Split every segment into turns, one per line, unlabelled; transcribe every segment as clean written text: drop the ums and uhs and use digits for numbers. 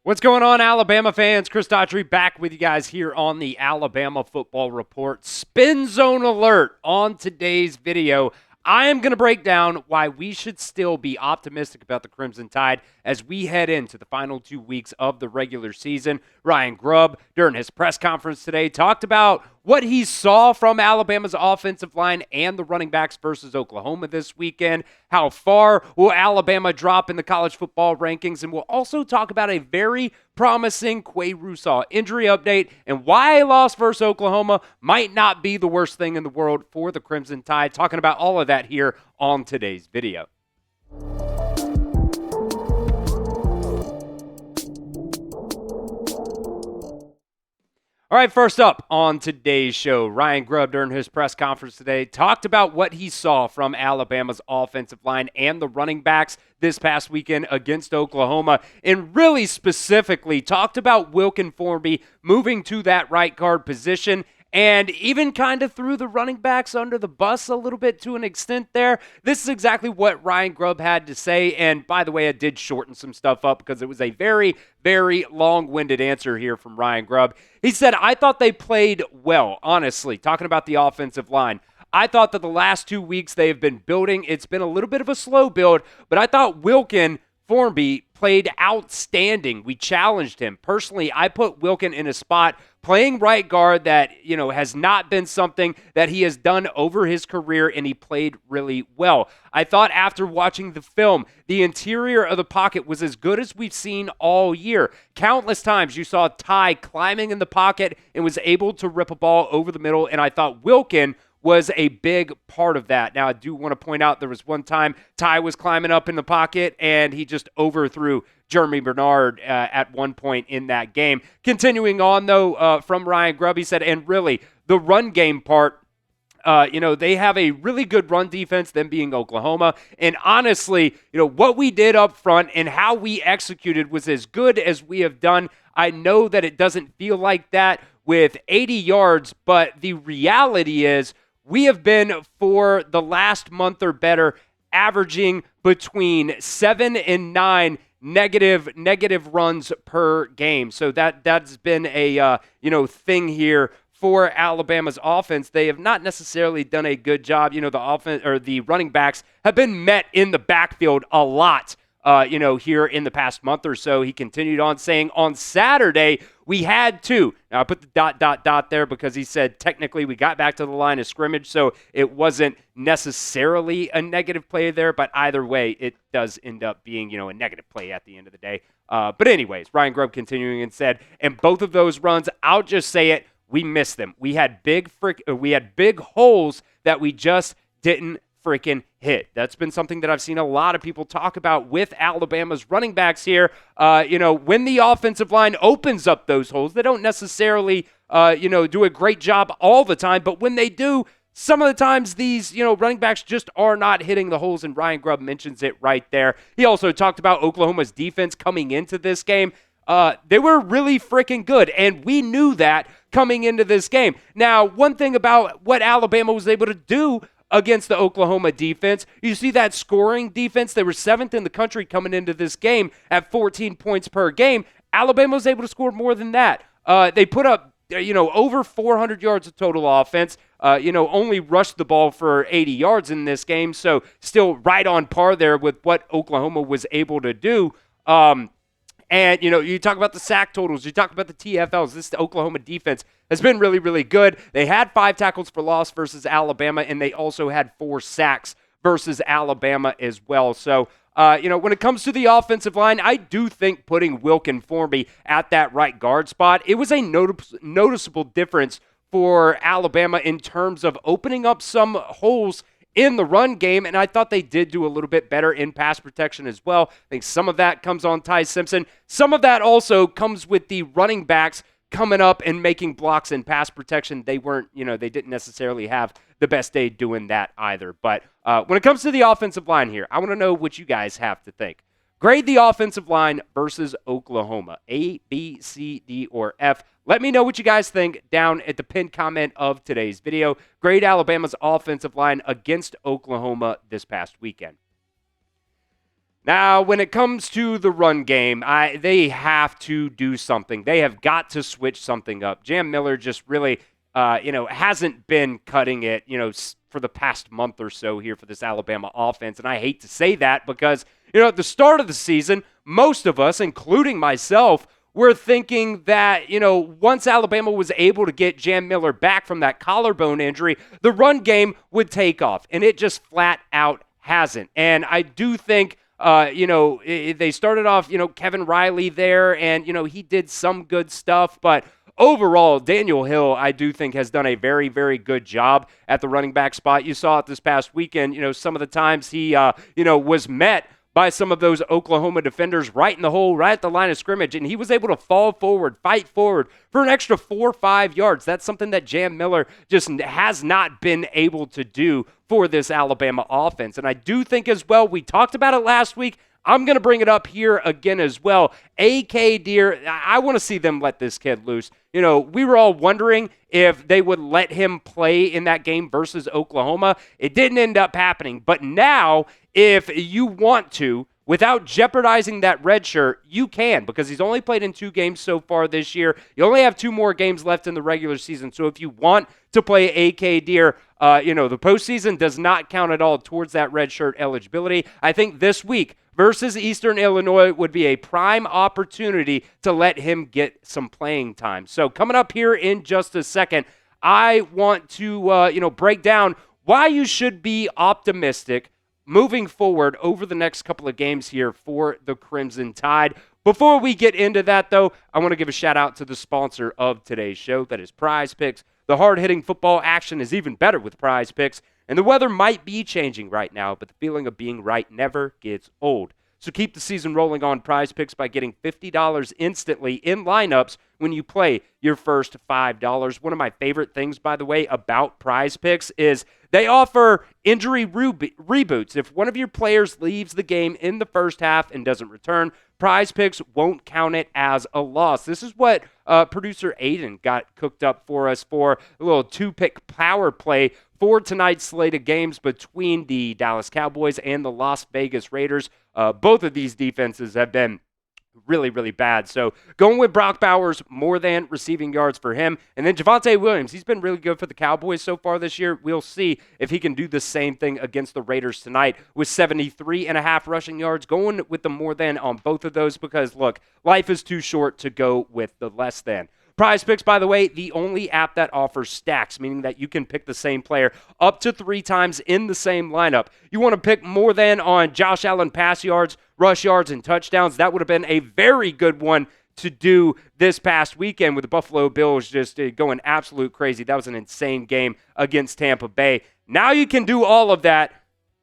What's going on, Alabama fans? Chris Daughtry back with you guys here on the Alabama Football Report. Spin Zone alert on today's video. I am going to break down why we should still be optimistic about the Crimson Tide as we head into the final 2 weeks of the regular season. Ryan Grubb, during his press conference today, talked about what he saw from Alabama's offensive line and the running backs versus Oklahoma this weekend. How far will Alabama drop in the college football rankings? And we'll also talk about a very promising Qua Russaw injury update and why a loss versus Oklahoma might not be the worst thing in the world for the Crimson Tide. Talking about all of that here on today's video. All right, first up on today's show, Ryan Grubb, during his press conference today, talked about what he saw from Alabama's offensive line and the running backs this past weekend against Oklahoma, and really specifically talked about Wilkin Formby moving to that right guard position and even kind of threw the running backs under the bus a little bit to an extent there. This is exactly what Ryan Grubb had to say, and by the way, I did shorten some stuff up because it was a very, very long-winded answer here from Ryan Grubb. He said, I thought they played well, honestly, talking about the offensive line. I thought that the last 2 weeks they have been building. It's been a little bit of a slow build, but I thought Wilkin Formby played outstanding. We challenged him. Personally, I put Wilkin in a spot playing right guard that, has not been something that he has done over his career, and he played really well. I thought after watching the film, the interior of the pocket was as good as we've seen all year. Countless times you saw Ty climbing in the pocket and was able to rip a ball over the middle, and I thought Wilkin was a big part of that. Now, I do want to point out there was one time Ty was climbing up in the pocket, and he just overthrew Jeremy Bernard at one point in that game. Continuing on, though, from Ryan Grubb, he said, and really, the run game part, they have a really good run defense, them being Oklahoma. And honestly, what we did up front and how we executed was as good as we have done. I know that it doesn't feel like that with 80 yards, but the reality is we have been, for the last month or better, averaging between 7 and 9 negative runs per game. So that's been a thing here for Alabama's offense. They have not necessarily done a good job. The offense or the running backs have been met in the backfield a lot. Here in the past month or so. He continued on saying, on Saturday, we had two. Now, I put the ... there because he said technically we got back to the line of scrimmage, so it wasn't necessarily a negative play there, but either way, it does end up being, a negative play at the end of the day. But anyways, Ryan Grubb continuing and said, and both of those runs, I'll just say it, we missed them. We had big holes that we just didn't freaking hit. That's been something that I've seen a lot of people talk about with Alabama's running backs here. When the offensive line opens up those holes, they don't necessarily, do a great job all the time, but when they do, some of the times these, running backs just are not hitting the holes, and Ryan Grubb mentions it right there. He also talked about Oklahoma's defense coming into this game. They were really freaking good, and we knew that coming into this game. Now, one thing about what Alabama was able to do against the Oklahoma defense, you see that scoring defense, they were 7th in the country coming into this game at 14 points per game. Alabama was able to score more than that. They put up, over 400 yards of total offense, only rushed the ball for 80 yards in this game, so still right on par there with what Oklahoma was able to do. And, you talk about the sack totals, you talk about the TFLs. This Oklahoma defense has been really, really good. They had 5 tackles for loss versus Alabama, and they also had 4 sacks versus Alabama as well. So, when it comes to the offensive line, I do think putting Wilkin Formby at that right guard spot, it was a noticeable difference for Alabama in terms of opening up some holes in the run game, and I thought they did do a little bit better in pass protection as well. I think some of that comes on Ty Simpson. Some of that also comes with the running backs coming up and making blocks in pass protection. They weren't, they didn't necessarily have the best day doing that either. But when it comes to the offensive line here, I want to know what you guys have to think. Grade the offensive line versus Oklahoma. A, B, C, D, or F. Let me know what you guys think down at the pinned comment of today's video. Grade Alabama's offensive line against Oklahoma this past weekend. Now, when it comes to the run game, they have to do something. They have got to switch something up. Jam Miller just really, hasn't been cutting it, for the past month or so here for this Alabama offense. And I hate to say that because, at the start of the season, most of us, including myself, were thinking that, once Alabama was able to get Jam Miller back from that collarbone injury, the run game would take off. And it just flat out hasn't. And I do think they started off, Kevin Riley there, and, he did some good stuff. But overall, Daniel Hill, I do think, has done a very, very good job at the running back spot. You saw it this past weekend, some of the times he, was met by some of those Oklahoma defenders right in the hole, right at the line of scrimmage, and he was able to fall forward, fight forward for an extra 4 or 5 yards. That's something that Jam Miller just has not been able to do for this Alabama offense. And I do think as well, we talked about it last week, I'm going to bring it up here again as well. A.K. Deer, I want to see them let this kid loose. We were all wondering if they would let him play in that game versus Oklahoma. It didn't end up happening. But now, if you want to, without jeopardizing that red shirt, you can, because he's only played in 2 games so far this year. You only have 2 more games left in the regular season. So if you want to play A.K. Deer, the postseason does not count at all towards that red shirt eligibility. I think this week versus Eastern Illinois would be a prime opportunity to let him get some playing time. So coming up here in just a second, I want to, break down why you should be optimistic moving forward over the next couple of games here for the Crimson Tide. Before we get into that, though, I want to give a shout out to the sponsor of today's show, that is Prize Picks. The hard-hitting football action is even better with Prize Picks, and the weather might be changing right now, but the feeling of being right never gets old. So keep the season rolling on Prize Picks by getting $50 instantly in lineups when you play your first $5. One of my favorite things, by the way, about Prize Picks is they offer injury reboots. If one of your players leaves the game in the first half and doesn't return, Prize Picks won't count it as a loss. This is what producer Aiden got cooked up for us for a little 2-pick power play for tonight's slate of games between the Dallas Cowboys and the Las Vegas Raiders. Both of these defenses have been really, really bad. So going with Brock Bowers, more than receiving yards for him. And then Javonte Williams, he's been really good for the Cowboys so far this year. We'll see if he can do the same thing against the Raiders tonight with 73.5 rushing yards. Going with the more than on both of those because, look, life is too short to go with the less than. Prize Picks, by the way, the only app that offers stacks, meaning that you can pick the same player up to 3 times in the same lineup. You want to pick more than on Josh Allen pass yards, rush yards, and touchdowns. That would have been a very good one to do this past weekend with the Buffalo Bills just going absolute crazy. That was an insane game against Tampa Bay. Now you can do all of that.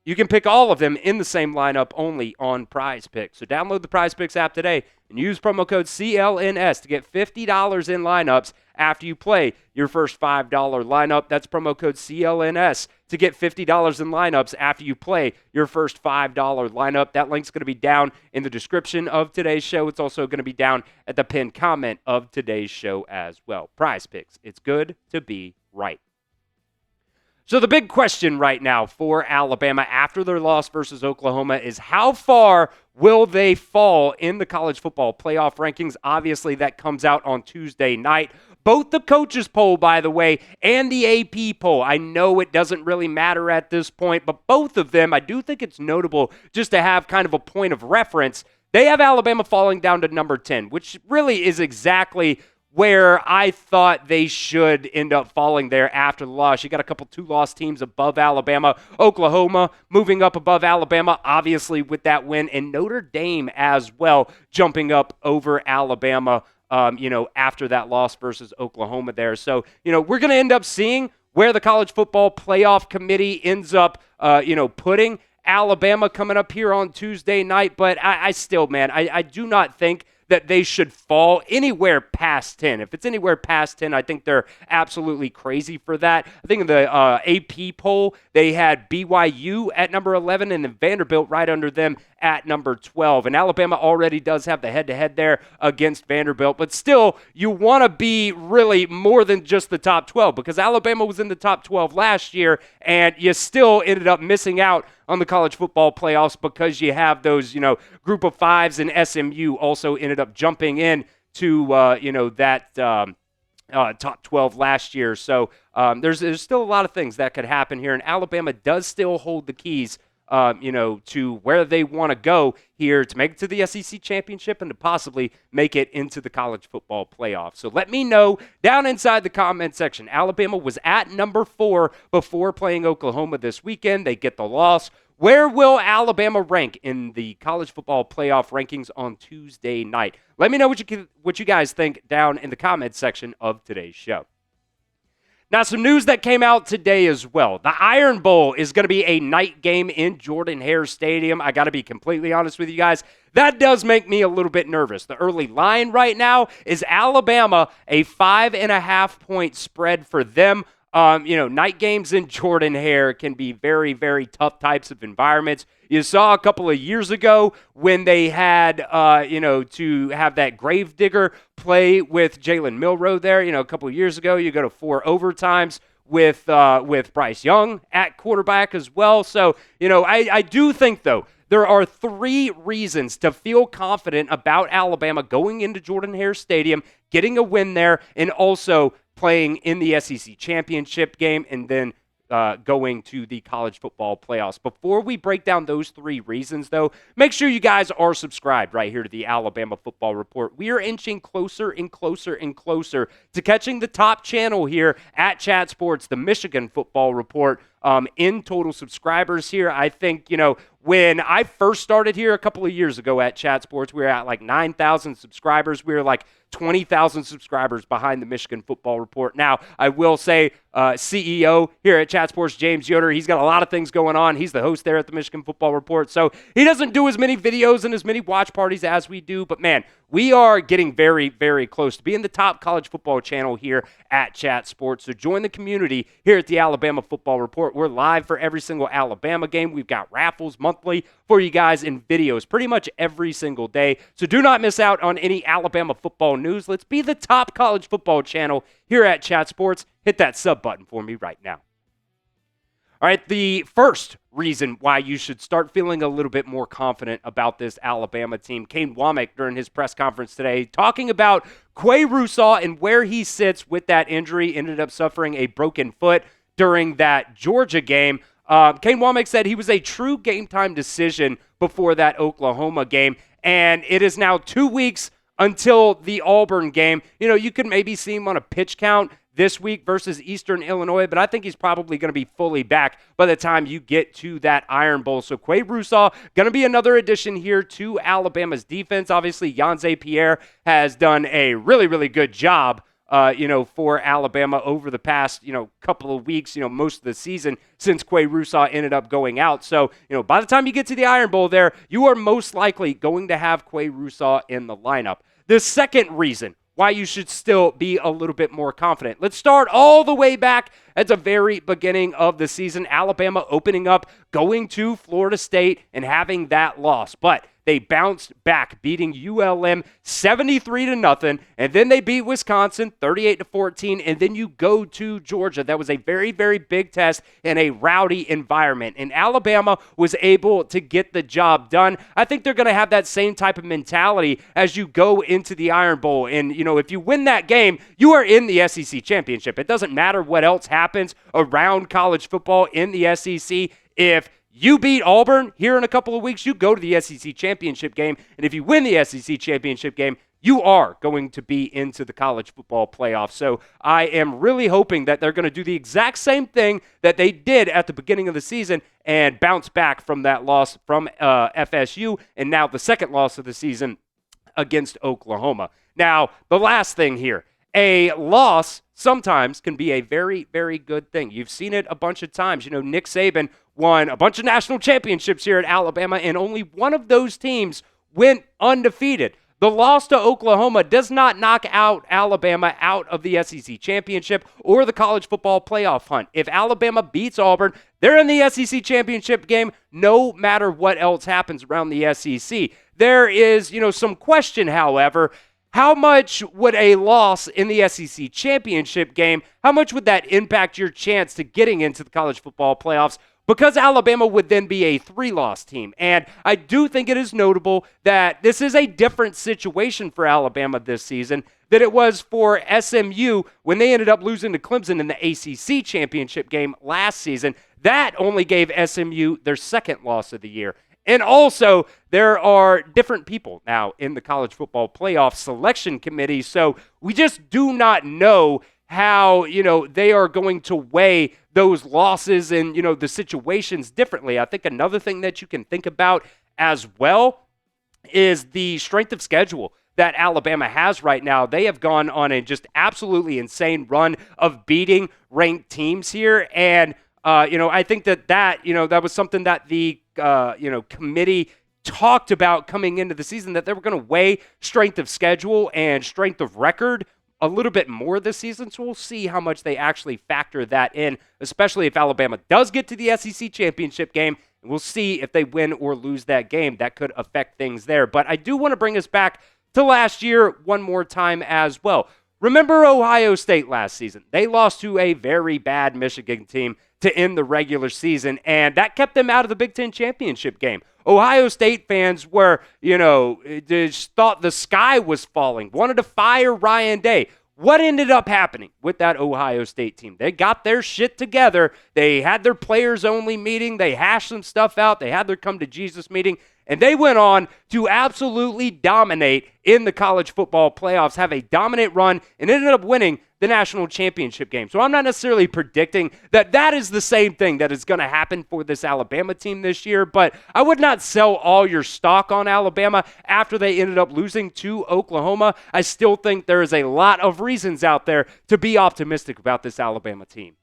You can pick all of them in the same lineup only on Prize Picks. So download the Prize Picks app today and use promo code CLNS to get $50 in lineups after you play your first $5 lineup. That's promo code CLNS to get $50 in lineups after you play your first $5 lineup. That link's going to be down in the description of today's show. It's also going to be down at the pinned comment of today's show as well. Prize Picks. It's good to be right. So the big question right now for Alabama after their loss versus Oklahoma is how far will they fall in the college football playoff rankings? Obviously, that comes out on Tuesday night. Both the coaches poll, by the way, and the AP poll. I know it doesn't really matter at this point, but both of them, I do think it's notable just to have kind of a point of reference. They have Alabama falling down to number 10, which really is exactly where I thought they should end up falling there after the loss. You got a couple 2-loss teams above Alabama. Oklahoma moving up above Alabama, obviously with that win, and Notre Dame as well jumping up over Alabama, after that loss versus Oklahoma there. So, we're going to end up seeing where the College Football Playoff Committee ends up, putting Alabama coming up here on Tuesday night. But I still, man, I do not think that they should fall anywhere past 10. If it's anywhere past 10, I think they're absolutely crazy for that. I think in the AP poll, they had BYU at number 11 and then Vanderbilt right under them at number 12. And Alabama already does have the head-to-head there against Vanderbilt. But still, you want to be really more than just the top 12 because Alabama was in the top 12 last year, and you still ended up missing out on the college football playoffs because you have those, group of fives, and SMU also ended up jumping in to, that top 12 last year. So there's still a lot of things that could happen here, and Alabama does still hold the keys, to where they want to go here to make it to the SEC championship and to possibly make it into the college football playoff. So let me know down inside the comment section. Alabama was at number 4 before playing Oklahoma this weekend. They get the loss. Where will Alabama rank in the college football playoff rankings on Tuesday night? Let me know what you guys think down in the comment section of today's show. Now, some news that came out today as well. The Iron Bowl is going to be a night game in Jordan-Hare Stadium. I got to be completely honest with you guys. That does make me a little bit nervous. The early line right now is Alabama, a 5.5-point spread for them. Night games in Jordan-Hare can be very, very tough types of environments. You saw a couple of years ago when they had, to have that Gravedigger play with Jalen Milroe there. A couple of years ago, you go to 4 overtimes with Bryce Young at quarterback as well. So, I do think, though, there are 3 reasons to feel confident about Alabama going into Jordan-Hare Stadium, getting a win there, and also playing in the SEC championship game, and then going to the college football playoffs. Before we break down those 3 reasons, though, make sure you guys are subscribed right here to the Alabama Football Report. We are inching closer and closer and closer to catching the top channel here at Chat Sports, the Michigan Football Report, in total subscribers here. I think, when I first started here a couple of years ago at Chat Sports, we were at like 9,000 subscribers. We were like 20,000 subscribers behind the Michigan Football Report. Now, I will say CEO here at Chat Sports, James Yoder, he's got a lot of things going on. He's the host there at the Michigan Football Report, so he doesn't do as many videos and as many watch parties as we do. But, man, we are getting very, very close to being the top college football channel here at Chat Sports. So join the community here at the Alabama Football Report. We're live for every single Alabama game. We've got raffles monthly for you guys in videos pretty much every single day. So do not miss out on any Alabama football news. Let's be the top college football channel here at Chat Sports. Hit that sub button for me right now. All right, the first reason why you should start feeling a little bit more confident about this Alabama team, Kane Womack during his press conference today, talking about Qua Russaw and where he sits with that injury, ended up suffering a broken foot during that Georgia game. Kane Womack said he was a true game-time decision before that Oklahoma game, and it is now 2 weeks until the Auburn game. You could maybe see him on a pitch count this week versus Eastern Illinois, but I think he's probably going to be fully back by the time you get to that Iron Bowl. So Qua Russaw going to be another addition here to Alabama's defense. Obviously, Yanze Pierre has done a really, really good job for Alabama over the past, couple of weeks, most of the season since Qua Russaw ended up going out. So, by the time you get to the Iron Bowl there, you are most likely going to have Qua Russaw in the lineup. The second reason why you should still be a little bit more confident. Let's start all the way back at the very beginning of the season. Alabama opening up, going to Florida State and having that loss. But they bounced back, beating ULM 73-0, and then they beat Wisconsin 38-14, and then you go to Georgia. That was a very, very big test in a rowdy environment, and Alabama was able to get the job done. I think they're going to have that same type of mentality as you go into the Iron Bowl, and if you win that game, you are in the SEC championship. It doesn't matter what else happens around college football in the SEC. If you beat Auburn here in a couple of weeks, you go to the SEC championship game. And if you win the SEC championship game, you are going to be into the college football playoffs. So I am really hoping that they're going to do the exact same thing that they did at the beginning of the season and bounce back from that loss from FSU, and now the second loss of the season against Oklahoma. Now, the last thing here, a loss sometimes can be a very, very good thing. You've seen it a bunch of times. Nick Saban won a bunch of national championships here at Alabama, and only one of those teams went undefeated. The loss to Oklahoma does not knock out Alabama out of the SEC championship or the college football playoff hunt. If Alabama beats Auburn, they're in the SEC championship game no matter what else happens around the SEC. There is, some question, however. How much would a loss in the SEC championship game, how much would that impact your chance to getting into the college football playoffs? Because Alabama would then be a 3-loss team. And I do think it is notable that this is a different situation for Alabama this season than it was for SMU when they ended up losing to Clemson in the ACC championship game last season. That only gave SMU their second loss of the year. And also, there are different people now in the college football playoff selection committee, so we just do not know how, they are going to weigh those losses and, the situations differently. I think another thing that you can think about as well is the strength of schedule that Alabama has right now. They have gone on a just absolutely insane run of beating ranked teams here, and I think that was something that the committee talked about coming into the season, that they were going to weigh strength of schedule and strength of record a little bit more this season. So we'll see how much they actually factor that in, especially if Alabama does get to the SEC championship game. And we'll see if they win or lose that game. That could affect things there. But I do want to bring us back to last year one more time as well. Remember Ohio State last season? They lost to a very bad Michigan team to end the regular season, and that kept them out of the Big Ten championship game. Ohio State fans were, just thought the sky was falling, wanted to fire Ryan Day. What ended up happening with that Ohio State team? They got their shit together. They had their players-only meeting. They hashed some stuff out. They had their come-to-Jesus meeting. And they went on to absolutely dominate in the college football playoffs, have a dominant run, and ended up winning the national championship game. So I'm not necessarily predicting that that is the same thing that is going to happen for this Alabama team this year, but I would not sell all your stock on Alabama after they ended up losing to Oklahoma. I still think there is a lot of reasons out there to be optimistic about this Alabama team.